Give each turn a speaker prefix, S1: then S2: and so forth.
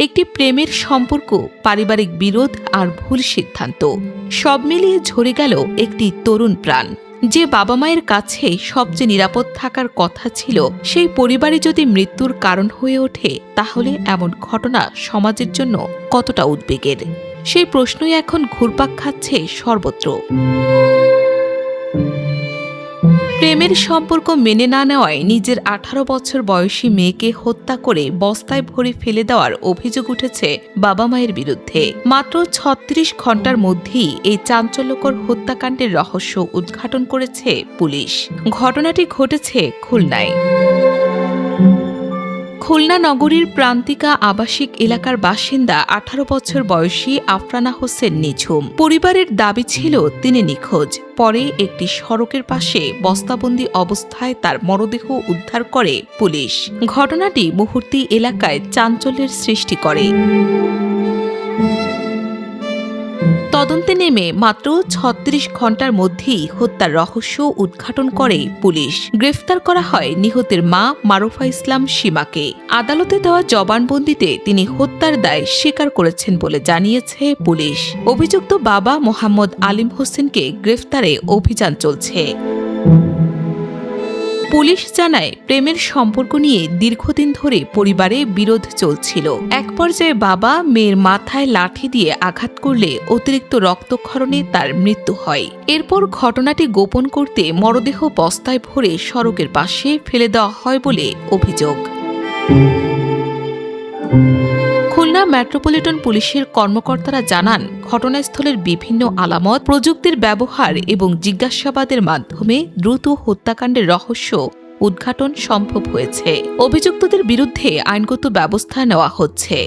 S1: একটি প্রেমের সম্পর্ক, পারিবারিক বিরোধ আর ভুল সিদ্ধান্ত, সব মিলিয়ে ঝরে গেল একটি তরুণ প্রাণ। যে বাবা মায়ের কাছে সবচেয়ে নিরাপদ থাকার কথা ছিল, সেই পরিবারে যদি মৃত্যুর কারণ হয়ে ওঠে, তাহলে এমন ঘটনা সমাজের জন্য কতটা উদ্বেগের? সেই প্রশ্নই এখন ঘুরপাক খাচ্ছে সর্বত্র। প্রেমের সম্পর্ক মেনে না নেওয়ায় নিজের 18 বছর বয়সী মেয়েকে হত্যা করে বস্তায় ভরে ফেলে দেওয়ার অভিযোগ উঠেছে বাবা মায়ের বিরুদ্ধে। মাত্র 36 ঘন্টার মধ্যেই এই চাঞ্চল্যকর হত্যাকাণ্ডের রহস্য উদ্ঘাটন করেছে পুলিশ। ঘটনাটি ঘটেছে খুলনায়। খুলনা নগরীর প্রান্তিকা আবাসিক এলাকার বাসিন্দা 18 বছর বয়সী আফরানা হোসেন নিঝুম। পরিবারের দাবি ছিল তিনি নিখোঁজ। পরে একটি সড়কের পাশে বস্তাবন্দি অবস্থায় তার মরদেহ উদ্ধার করে পুলিশ। ঘটনাটি মুহূর্তে এলাকায় চাঞ্চল্যের সৃষ্টি করে। তদন্তে নেমে মাত্র 36 ঘন্টার মধ্যেই হত্যার রহস্য উদ্ঘাটন করে পুলিশ। গ্রেফতার করা হয় নিহতের মা মারুফা ইসলাম সীমাকে। আদালতে দেওয়া জবানবন্দিতে তিনি হত্যার দায় স্বীকার করেছেন বলে জানিয়েছে পুলিশ। অভিযুক্ত বাবা মোহাম্মদ আলিম হোসেনকে গ্রেফতারে অভিযান চলছে। পুলিশ জানায়, প্রেমের সম্পর্ক নিয়ে দীর্ঘদিন ধরে পরিবারে বিরোধ চলছিল। এক পর্যায়ে বাবা মেয়ের মাথায় লাঠি দিয়ে আঘাত করলে অতিরিক্ত রক্তক্ষরণে তার মৃত্যু হয়। এরপর ঘটনাটি গোপন করতে মরদেহ বস্তায় ভরে সড়কের পাশে ফেলে দেওয়া হয় বলে অভিযোগ। খুলনা মেট্রোপলিটন পুলিশের কর্মকর্তারা জানান, ঘটনাস্থলের বিভিন্ন আলামত, প্রযুক্তির ব্যবহার এবং জিজ্ঞাসাবাদের মাধ্যমে দ্রুত হত্যাকাণ্ডের রহস্য উদ্ঘাটন সম্ভব হয়েছে। অভিযুক্তদের বিরুদ্ধে আইনগত ব্যবস্থা নেওয়া হচ্ছে।